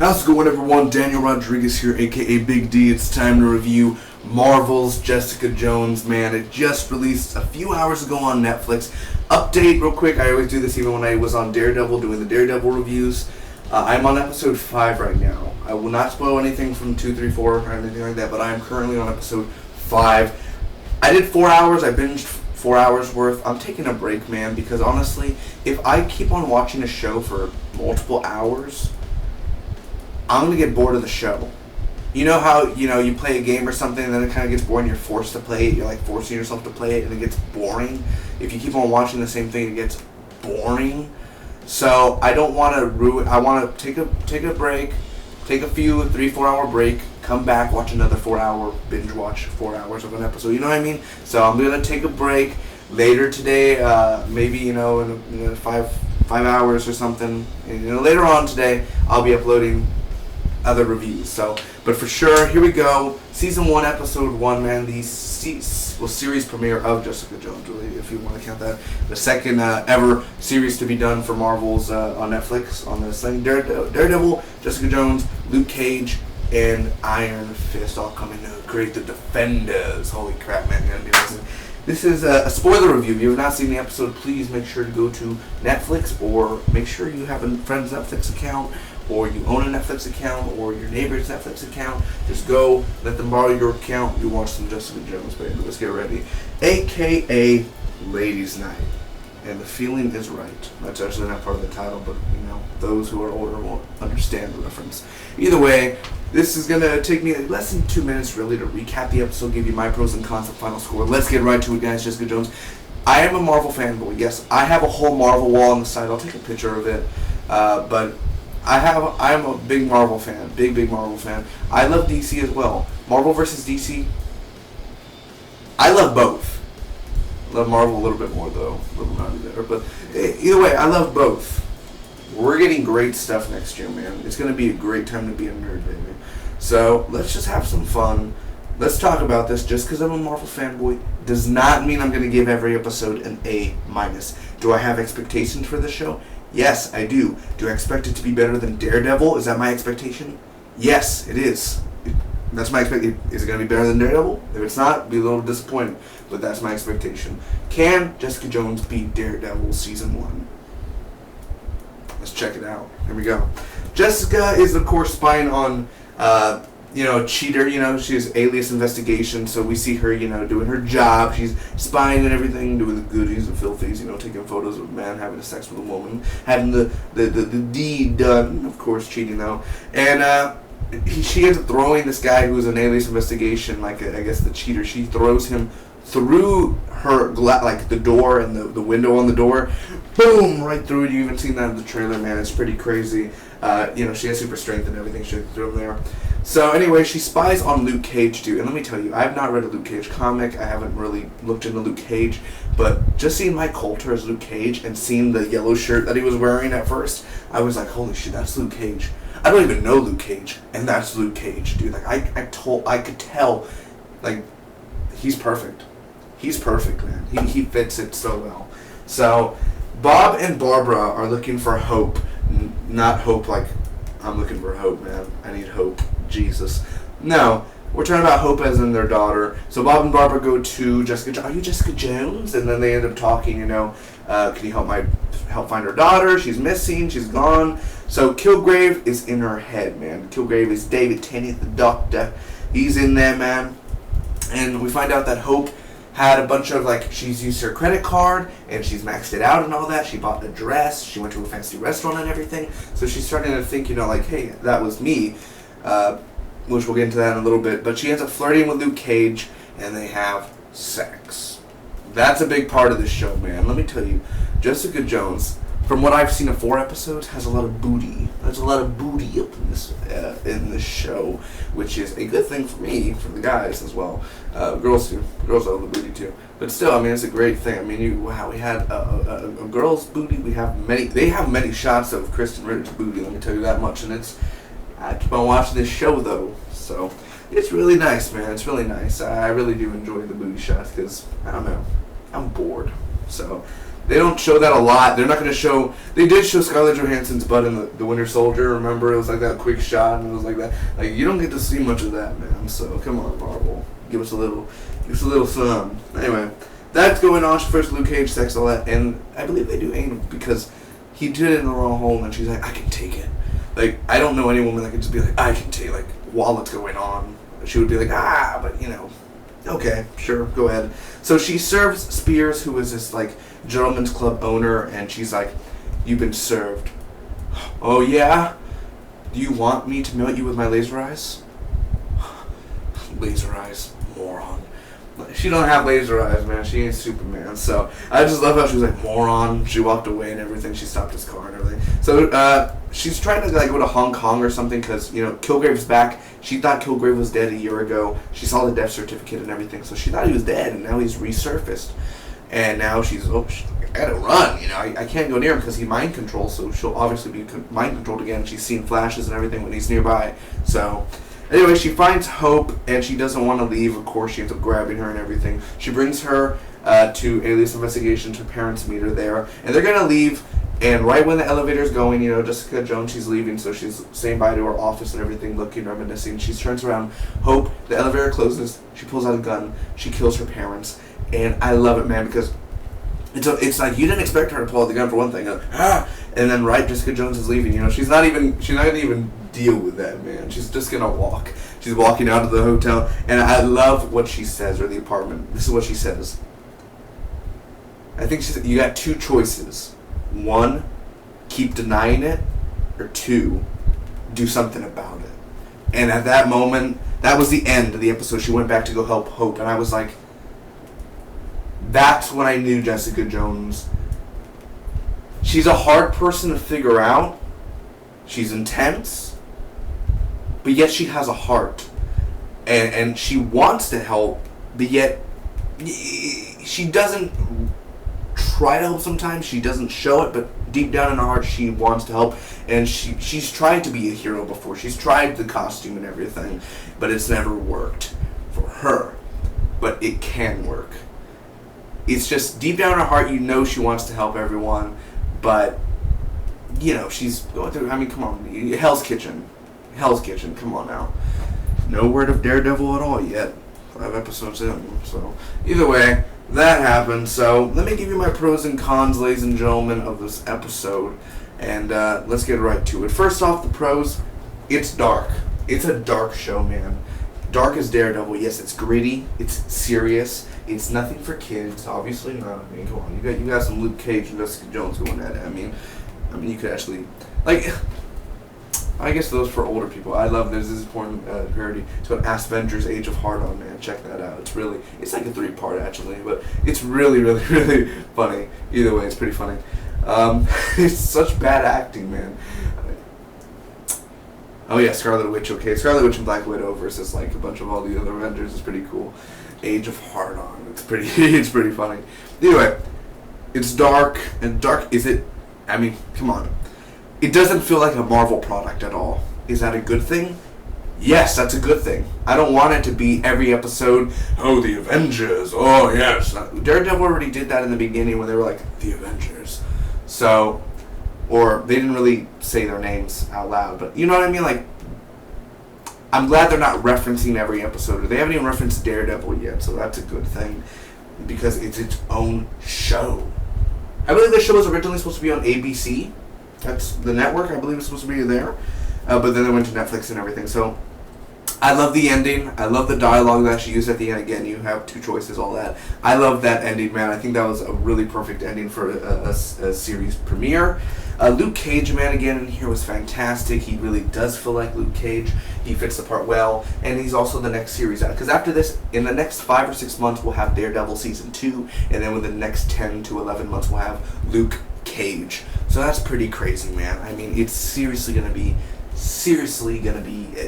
How's it going, everyone? Daniel Rodriguez here, aka Big D. It's time to review Marvel's Jessica Jones, man. It just released a few hours ago on Netflix. Update real quick, I always do this even when I was on Daredevil doing the Daredevil reviews. I'm on episode 5 right now. I will not spoil anything from 2, 3, 4 or anything like that, but I am currently on episode 5. I did 4 hours, I binged 4 hours worth. I'm taking a break, man, because honestly, if I keep on watching a show for multiple hours, I'm going to get bored of the show. You know how, you play a game or something and then it kind of gets boring, you're forced to play it, you're like forcing yourself to play it and it gets boring. If you keep on watching the same thing, it gets boring. So I don't want to ruin, I want to take a break, take a 3-4 hour break, come back, watch another 4 hour, binge watch 4 hours of an episode, you know what I mean? So I'm going to take a break later today, maybe, in 5 hours or something. And, later on today, I'll be uploading other reviews. So, but for sure, here we go. Season 1, episode 1, man. The series premiere of Jessica Jones, really, if you want to count that. The second ever series to be done for Marvel's on Netflix on this thing. Daredevil, Jessica Jones, Luke Cage, and Iron Fist all coming to create the Defenders. Holy crap, man. You're gonna be listening. This is a spoiler review. If you have not seen the episode, please make sure to go to Netflix, or make sure you have a friend's Netflix account, or you own a Netflix account, or your neighbor's Netflix account. Just go, let them borrow your account. You watch some Jessica Jones, baby. Let's get ready. AKA Ladies' Night. And the feeling is right. That's actually not part of the title, but those who are older won't understand the reference. Either way, this is gonna take me less than 2 minutes really to recap the episode, give you my pros and cons, and final score. Let's get right to it, guys. Jessica Jones. I am a Marvel fanboy. Yes, I have a whole Marvel wall on the side. I'll take a picture of it. But I'm a big Marvel fan. Big Marvel fan. I love DC as well. Marvel versus DC. I love both. Love Marvel a little bit more though. A little naughty there. But either way, I love both. We're getting great stuff next year, man. It's going to be a great time to be a nerd, baby. So let's just have some fun. Let's talk about this. Just because I'm a Marvel fanboy does not mean I'm going to give every episode an A-. Do I have expectations for this show? Yes, I do. Do I expect it to be better than Daredevil? Is that my expectation? Yes, it is. That's my expectation. Is it going to be better than Daredevil? If it's not, be a little disappointed. But that's my expectation. Can Jessica Jones beat Daredevil Season 1? Let's check it out. Here we go. Jessica is, of course, spying on, Cheater. She has alias investigation, so we see her, doing her job. She's spying and everything, doing the goodies and filthies, taking photos of a man having sex with a woman, having the deed done, of course, cheating though. And she ends up throwing this guy who is an alias investigation, I guess the cheater. She throws him through her the door and the window on the door, boom, right through it. You even seen that in the trailer, man. It's pretty crazy. She has super strength and everything. She threw him there. So anyway, she spies on Luke Cage too. And let me tell you, I have not read a Luke Cage comic. I haven't really looked into Luke Cage, but just seeing Mike Coulter as Luke Cage and seeing the yellow shirt that he was wearing at first, I was like, holy shit, that's Luke Cage. I don't even know Luke Cage, and that's Luke Cage, dude. I could tell, he's perfect. He's perfect, man. He fits it so well. So, Bob and Barbara are looking for hope. Not hope like, I'm looking for hope, man. I need hope. Jesus. No, we're talking about hope as in their daughter. So Bob and Barbara go to Jessica. Are you Jessica Jones? And then they end up talking, can you help find her daughter? She's missing. She's gone. So Kilgrave is in her head, man. Kilgrave is David Tennant, the doctor. He's in there, man. And we find out that Hope had a bunch of, she's used her credit card, and she's maxed it out and all that. She bought a dress. She went to a fancy restaurant and everything. So she's starting to think, hey, that was me, which we'll get into that in a little bit. But she ends up flirting with Luke Cage, and they have sex. That's a big part of this show, man. Let me tell you, Jessica Jones, from what I've seen of 4 episodes, has a lot of booty. There's a lot of booty up in this show, which is a good thing for me, for the guys as well. Girls too. Girls love the booty too. But still, it's a great thing. We had a girl's booty. They have many shots of Kristen Ritter's booty. Let me tell you that much. And I keep on watching this show though, so it's really nice, man. It's really nice. I really do enjoy the booty shots because I don't know, I'm bored. So They don't show that a lot. They're not going to show... They did show Scarlett Johansson's butt in the Winter Soldier, remember? It was like that quick shot, and it was like that. Like, you don't get to see much of that, man. So, come on, Marvel. Give us a little some. Anyway, that's going on. She first Luke Cage, sex, all that. And I believe they do anal because he did it in the wrong hole, and she's like, I can take it. Like, I don't know any woman that can just be like, I can take it. Like, while it's going on. She would be like, but, okay, sure, go ahead. So she serves Spears, who is this, like, gentleman's club owner, and she's like, you've been served. Oh, yeah? Do you want me to melt you with my laser eyes? Laser eyes, moron. She don't have laser eyes, man. She ain't Superman. So I just love how she was like, moron. She walked away and everything. She stopped his car and everything. So she's trying to like go to Hong Kong or something because, Kilgrave's back. She thought Kilgrave was dead a year ago. She saw the death certificate and everything. So she thought he was dead, and now he's resurfaced. And now she's, I gotta run. I can't go near him because he mind controls. So she'll obviously be mind controlled again. She's seen flashes and everything when he's nearby. So... Anyway, she finds Hope, and she doesn't want to leave. Of course, she ends up grabbing her and everything. She brings her to Alias Investigations. Her parents meet her there, and they're going to leave. And right when the elevator's going, Jessica Jones, she's leaving, so she's saying bye to her office and everything, looking, reminiscing. She turns around. Hope, the elevator closes. She pulls out a gun. She kills her parents. And I love it, man, because it's like you didn't expect her to pull out the gun for one thing. And then Jessica Jones is leaving. She's not gonna even deal with that, man. She's just gonna walk. She's walking out of the hotel, and I love what she says, or the apartment. This is what she says. I think she said, you got two choices. One, keep denying it, or two, do something about it. And at that moment, that was the end of the episode. She went back to go help Hope, and I was like, that's when I knew Jessica Jones. She's a hard person to figure out. She's intense. But yet she has a heart. And she wants to help, but yet she doesn't try to help sometimes. She doesn't show it, but deep down in her heart she wants to help. And she's tried to be a hero before. She's tried the costume and everything, but it's never worked for her. But it can work. It's just deep down in her heart, she wants to help everyone, but, she's going through, come on, Hell's Kitchen, come on now. No word of Daredevil at all yet, 5 episodes in, so, either way, that happened, so, let me give you my pros and cons, ladies and gentlemen, of this episode, and, let's get right to it. First off, the pros, it's dark. It's a dark show, man. Dark as Daredevil, yes, it's gritty, it's serious. It's nothing for kids, obviously not. Come on, you got some Luke Cage and Jessica Jones going at it. You could actually, I guess those for older people. I love there's this porn parody. It's called Avengers: Age of Hard-On, man. Check that out. It's like a 3-part actually, but it's really, really, really funny. Either way, it's pretty funny. It's such bad acting, man. Oh yeah, Scarlet Witch. Okay, Scarlet Witch and Black Widow versus a bunch of all the other Avengers is pretty cool. Age of Hard-On. It's pretty funny. Anyway, it's dark, and dark is it? Come on. It doesn't feel like a Marvel product at all. Is that a good thing? Yes, that's a good thing. I don't want it to be every episode, the Avengers, yes. Daredevil already did that in the beginning when they were like, the Avengers. So, or they didn't really say their names out loud, but you know what I mean? I'm glad they're not referencing every episode. They haven't even referenced Daredevil yet, so that's a good thing. Because it's its own show. I believe this show was originally supposed to be on ABC. That's the network. I believe it's supposed to be there. But then they went to Netflix and everything. So, I love the ending. I love the dialogue that she used at the end. Again, you have two choices, all that. I love that ending, man. I think that was a really perfect ending for a series premiere. Luke Cage, man, again in here was fantastic. He really does feel like Luke Cage. He fits the part well, and he's also the next series out. Because after this, in the next 5 or 6 months, we'll have Daredevil Season 2, and then within the next 10 to 11 months, we'll have Luke Cage. So that's pretty crazy, man. It's seriously going to be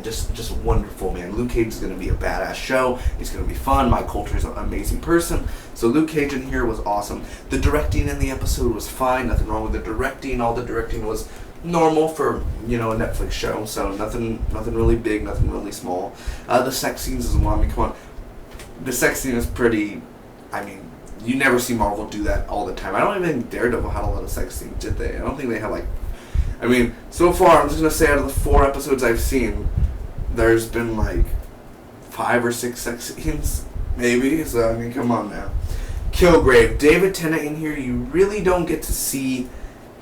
just wonderful, man. Luke Cage is going to be a badass show. It's going to be fun. Mike Coulter is an amazing person. So Luke Cage in here was awesome. The directing in the episode was fine. Nothing wrong with the directing. All the directing was normal for, a Netflix show. So nothing really big, nothing really small. The sex scenes as well. Come on. The sex scene is pretty, you never see Marvel do that all the time. I don't even think Daredevil had a lot of sex scenes, did they? I don't think they had like. I mean, so far, I'm just gonna say out of the 4 episodes I've seen, there's been like 5 or 6 sex scenes, maybe. So I mean, come on now. Kilgrave, David Tennant in here. You really don't get to see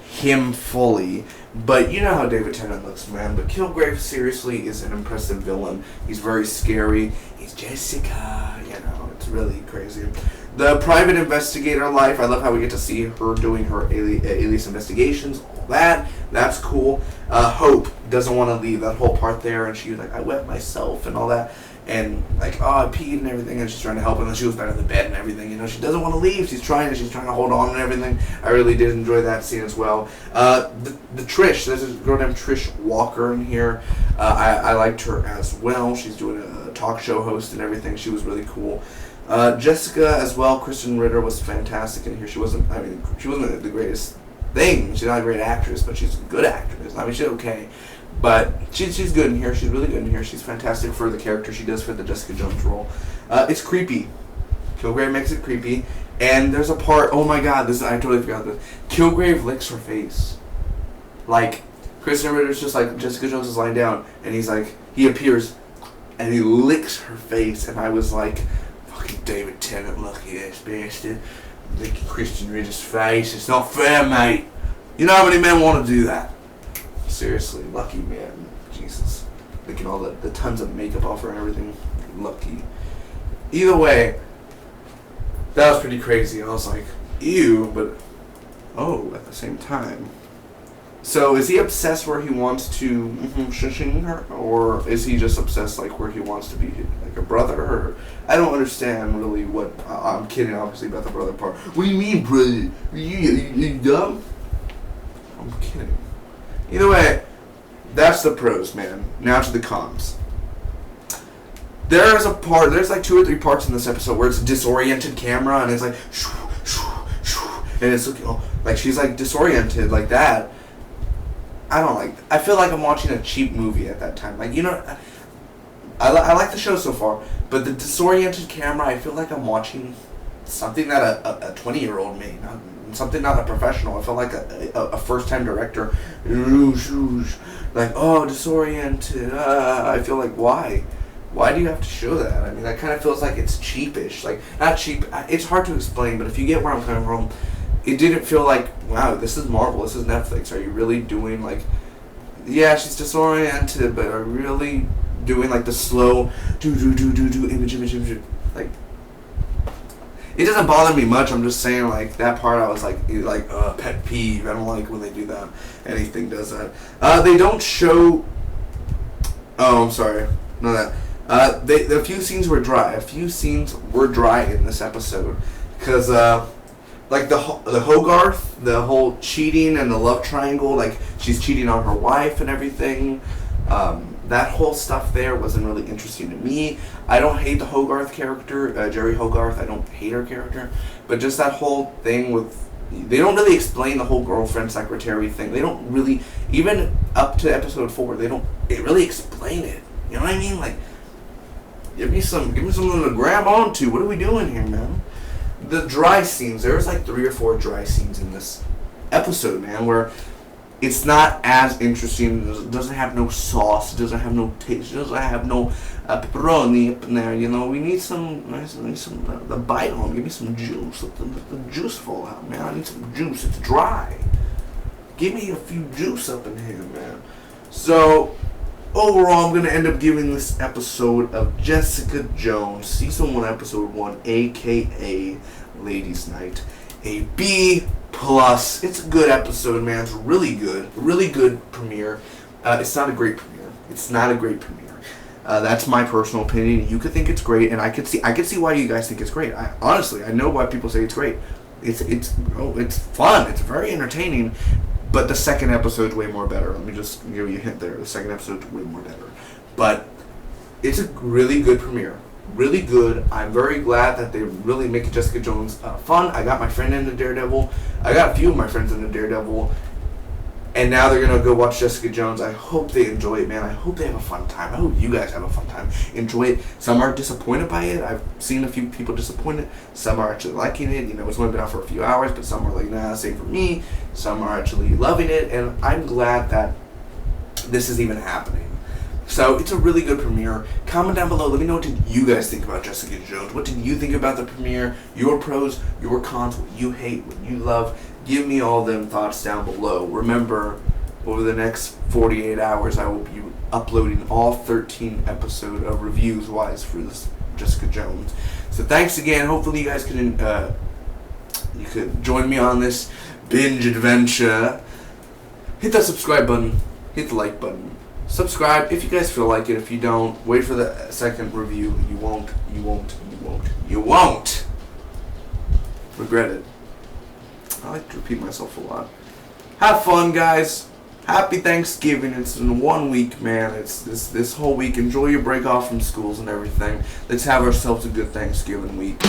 him fully, but you know how David Tennant looks, man. But Kilgrave seriously is an impressive villain. He's very scary. He's Jessica, you know, it's really crazy. The private investigator life, I love how we get to see her doing her alias investigations, all that. That's cool. Hope doesn't want to leave, that whole part there, and she's like, I wet myself and all that. And like, oh, I peed and everything, and she's trying to help him, and she was better in the bed and everything. You know, she doesn't want to leave. She's trying to hold on and everything. I really did enjoy that scene as well. The Trish, there's a girl named Trish Walker in here. I liked her as well. She's doing a talk show host and everything. She was really cool. Jessica as well. Kristen Ritter was fantastic in here. She wasn't the greatest thing. She's not a great actress, but she's a good actress. I mean, she's okay. But she's good in here. She's really good in here. She's fantastic for the character she does for the Jessica Jones role. It's creepy. Kilgrave makes it creepy. And there's a part, oh my god, I totally forgot this. Kilgrave licks her face. Like, Kristen Ritter's just like, Jessica Jones is lying down, and he appears, and he licks her face, and I was like, fucking David Tennant, lucky ass bastard. Licking Kristen Ritter's face. It's not fair, mate. You know how many men want to do that? Seriously, lucky man. Jesus. Licking all the tons of makeup off her and everything. Lucky. Either way, that was pretty crazy. I was like, ew, but oh, at the same time. So is he obsessed where he wants to shushing her? Or is he just obsessed like where he wants to be like a brother? Or I don't understand really what, I'm kidding obviously about the brother part. What do you mean, brother? You dumb? I'm kidding. Either way, that's the pros, man. Now to the cons. There's like 2 or 3 parts in this episode where it's a disoriented camera and it's like, shoo, shoo, shoo, and it's looking, like she's like disoriented like that. I feel like I'm watching a cheap movie at that time. Like, you know, I like the show so far, but the disoriented camera, I feel like I'm watching something that a 20-year-old made. Something not a professional. I felt like a first-time director. Like, oh, disoriented. I feel like, why? Why do you have to show that? I mean, that kind of feels like it's cheapish. Like, not cheap. It's hard to explain, but if you get where I'm coming from, it didn't feel like, wow, this is Marvel. This is Netflix. Are you really doing, like, yeah, she's disoriented, but are you really doing, like, the slow image. Like, it doesn't bother me much. I'm just saying, like, that part I was like pet peeve. I don't like when they do that. Anything does that. They don't show. Oh, I'm sorry. No, that. A few scenes were dry. A few scenes were dry in this episode, because like the Hogarth, the whole cheating and the love triangle. Like, she's cheating on her wife and everything. That whole stuff there wasn't really interesting to me. I don't hate the Hogarth character, Jerry Hogarth. I don't hate her character, but just that whole thing with, they don't really explain the whole girlfriend secretary thing. They don't really, even up to episode 4, they really explain it. You know what I mean? Like, give me something to grab onto. What are we doing here, man? The dry scenes. There's like 3 or 4 dry scenes in this episode, man, where it's not as interesting. It doesn't have no sauce. It doesn't have no taste. It doesn't have no pepperoni up in there. You know, we need some the bite on. Give me some juice. Let the juice fall out, man. I need some juice. It's dry. Give me a few juice up in here, man. So overall, I'm gonna end up giving this episode of Jessica Jones, season 1, episode 1, aka Ladies' Night, a B+. It's a good episode, man. It's really good premiere. It's not a great premiere. That's my personal opinion. You could think it's great, and I could see why you guys think it's great. I know why people say it's great. It's fun. It's very entertaining. But the second episode's way more better. Let me just give you a hint there. The second episode's way more better. But it's a really good premiere. Really good. I'm very glad that they really make Jessica Jones fun. I got my friend into Daredevil. I got a few of my friends into Daredevil. And now they're gonna go watch Jessica Jones. I hope they enjoy it, man. I hope they have a fun time. I hope you guys have a fun time. Enjoy it. Some are disappointed by it. I've seen a few people disappointed. Some are actually liking it. You know, it's only been out for a few hours, but some are like, nah, same for me. Some are actually loving it, and I'm glad that this is even happening. So it's a really good premiere. Comment down below. Let me know what did you guys think about Jessica Jones. What did you think about the premiere? Your pros, your cons, what you hate, what you love. Give me all them thoughts down below. Remember, over the next 48 hours, I will be uploading all 13 episode of reviews-wise for this Jessica Jones. So thanks again. Hopefully you guys you could join me on this binge adventure. Hit that subscribe button. Hit the like button. Subscribe if you guys feel like it. If you don't, wait for the second review. You won't regret it. I like to repeat myself a lot. Have fun, guys. Happy Thanksgiving. It's in 1 week, man. It's this whole week. Enjoy your break off from schools and everything. Let's have ourselves a good Thanksgiving week.